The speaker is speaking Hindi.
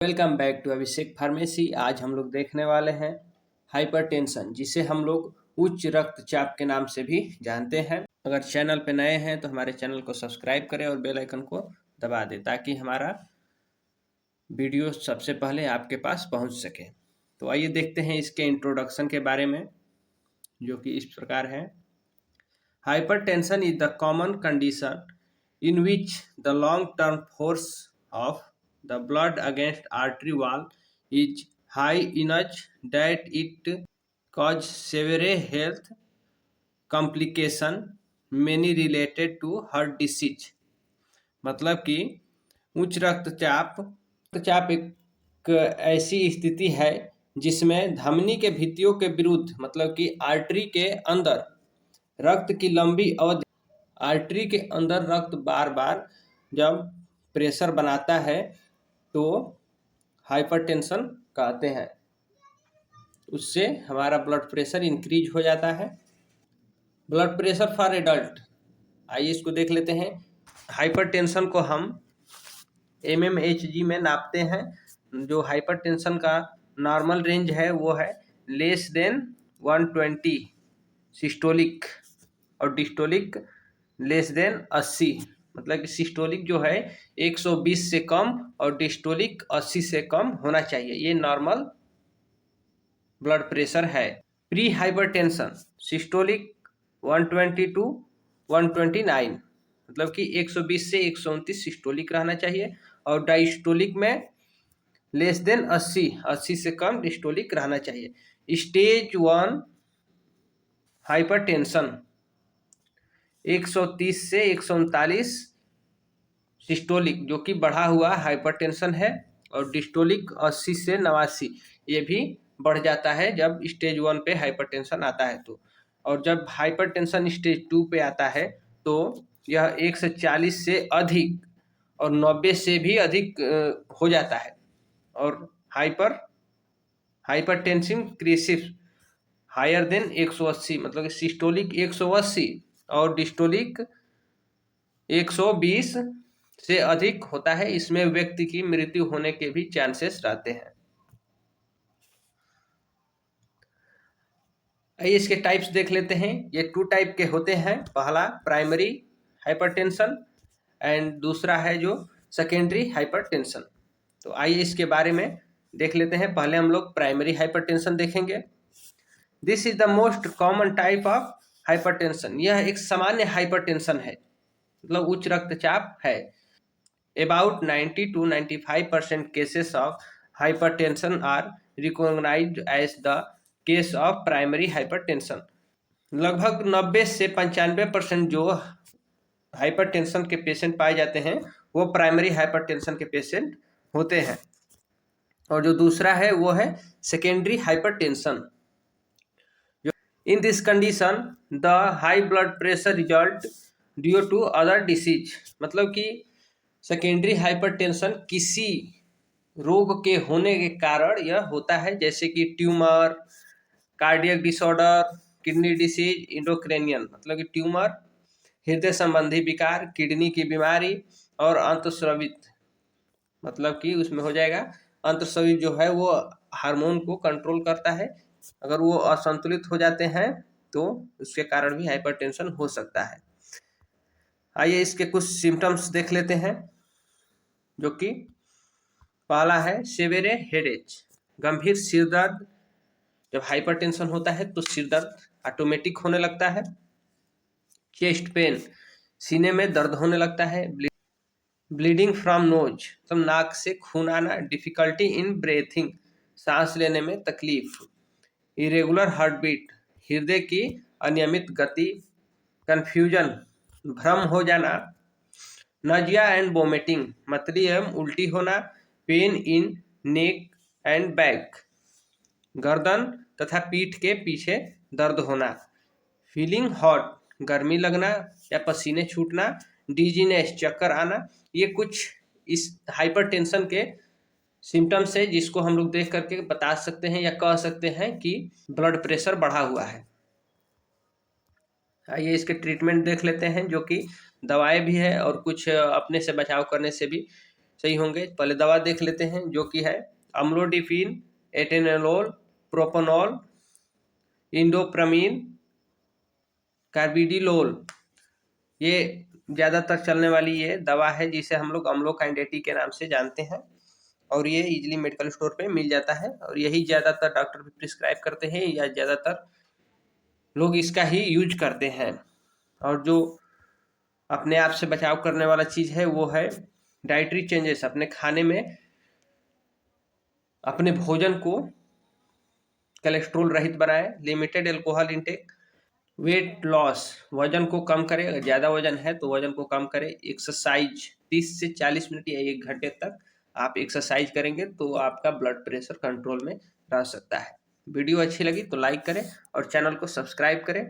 Welcome back to Abhishek pharmacy. आज हम लोग देखने वाले हैं हाइपरटेंशन, जिसे हम लोग उच्च रक्तचाप के नाम से भी जानते हैं। अगर चैनल पे नए हैं तो हमारे चैनल को सब्सक्राइब करें और बेल आइकन को दबा दें ताकि हमारा वीडियो सबसे पहले आपके पास पहुंच सके। तो आइए देखते हैं इसके इंट्रोडक्शन के बारे में, जो कि इस प्रकार है। Hypertension is the common condition in which the long-term force of the blood against artery wall is high enough that it causes severe health complication many related to heart disease। मतलब कि उच्च रक्तचाप एक ऐसी स्थिति है जिसमें धमनी के भित्तियों के विरुद्ध, मतलब कि आर्टरी के अंदर रक्त की लंबी अवधि, आर्टरी के अंदर रक्त बार बार जब प्रेशर बनाता है तो हाइपरटेंशन कहते हैं। उससे हमारा ब्लड प्रेशर इंक्रीज हो जाता है। ब्लड प्रेशर फॉर एडल्ट, आइए इसको देख लेते हैं। हाइपरटेंशन को हम mmHg में नापते हैं। जो हाइपरटेंशन का नॉर्मल रेंज है वो है लेस देन 120 सिस्टोलिक और डिस्टोलिक लेस देन 80। मतलब कि सिस्टोलिक जो है 120 से कम और डिस्टोलिक 80 से कम होना चाहिए। ये नॉर्मल ब्लड प्रेशर है। प्री हाइपरटेंशन सिस्टोलिक 120 टू 129, मतलब कि 120 से 129 सिस्टोलिक रहना चाहिए और डायस्टोलिक में लेस देन 80 से कम डिस्टोलिक रहना चाहिए। स्टेज 1 हाइपरटेंशन 130 से 139 सिस्टोलिक, जो कि बढ़ा हुआ हाइपरटेंशन है, और डिस्टोलिक 80 से 89 ये भी बढ़ जाता है जब स्टेज 1 पे हाइपरटेंशन आता है तो। और जब हाइपरटेंशन स्टेज 2 पे आता है तो यह 140 से अधिक और 90 से भी अधिक हो जाता है। और हाइपरटेंसिव क्रिसिस हायर देन 180, मतलब कि सिस्टोलिक 180 और डिस्टोलिक 120 से अधिक होता है। इसमें व्यक्ति की मृत्यु होने के भी चांसेस रहते हैं। आइए इसके टाइप्स देख लेते हैं। ये 2 टाइप के होते हैं। पहला प्राइमरी हाइपरटेंशन एंड दूसरा है जो सेकेंडरी हाइपरटेंशन। तो आइए इसके बारे में देख लेते हैं। पहले हम लोग प्राइमरी हाइपरटेंशन देखेंगे। This is the most common type of hypertension. यह एक सामान्य हाइपरटेंशन है, मतलब उच्च रक्तचाप है। About 90 to 95% cases of hypertension are recognized as the case of primary hypertension। लगभग 90 से 95% जो हाइपरटेंशन के पेशेंट पाए जाते हैं वो प्राइमरी हाइपरटेंशन के पेशेंट होते हैं। और जो दूसरा है वो है secondary hypertension. In this condition the high blood pressure result due to other disease, मतलब कि सेकेंडरी हाइपरटेंशन किसी रोग के होने के कारण यह होता है, जैसे कि tumour, cardiac disorder, kidney disease, इंडोक्रेनियन, मतलब कि ट्यूमर, हृदय संबंधी विकार, किडनी की बीमारी और अंतस्रावित, मतलब कि उसमें हो जाएगा अंतस्रावित जो है वो हार्मोन को कंट्रोल करता है। अगर वो असंतुलित हो जाते हैं तो उसके कारण भी हाइपरटेंशन हो सकता है। आइए इसके कुछ सिम्टम्स देख लेते हैं। जो कि पहला है सेवेरे हेडेज, गंभीर सिर दर्द। जब हाइपरटेंशन होता है तो सिर दर्द ऑटोमेटिक होने लगता है। चेस्ट पेन, सीने में दर्द होने लगता है। ब्लीडिंग फ्रॉम नोज, तो नाक से खून आना। डिफिकल्टी इन ब्रेथिंग, सांस लेने में तकलीफ। इरेगुलर हार्ट बीट, हृदय की अनियमित गति। कंफ्यूजन, भ्रम हो जाना। नजिया एंड वोमिटिंग, मतली एवं उल्टी होना। Pain in neck and back, गर्दन तथा पीठ के पीछे दर्द होना। फीलिंग हॉट, गर्मी लगना या पसीने छूटना। डिजीनेस, चक्कर आना। ये कुछ इस हाइपरटेंशन के सिम्टम्स है जिसको हम लोग देख करके बता सकते हैं या कह सकते हैं कि ब्लड प्रेशर बढ़ा हुआ है। आइए इसके ट्रीटमेंट देख लेते हैं, जो कि दवाएं भी है और कुछ अपने से बचाव करने से भी सही होंगे। पहले दवा देख लेते हैं जो कि है अम्लोडिफिन, एटेनोल, प्रोपेनॉल, इंडोप्रामिन, कार्बिडिलोल। ये ज़्यादातर चलने वाली ये दवा है जिसे हम लोग अम्लोकाइंडेटी के नाम से जानते हैं और ये इजीली मेडिकल स्टोर पे मिल जाता है और यही ज़्यादातर डॉक्टर भी प्रिस्क्राइब करते हैं या ज़्यादातर लोग इसका ही यूज करते हैं। और जो अपने आप से बचाव करने वाला चीज़ है वो है डाइटरी चेंजेस। अपने खाने में अपने भोजन को कोलेस्ट्रॉल रहित बनाए, limited alcohol intake, weight loss, वजन को कम करे, अगर ज़्यादा वजन है तो वजन को कम करे, एक्सरसाइज 30 से 40 मिनट या 1 घंटे तक आप एक्सरसाइज करेंगे तो आपका ब्लड प्रेशर कंट्रोल में रह सकता है। वीडियो अच्छी लगी तो लाइक करें और चैनल को सब्सक्राइब करें।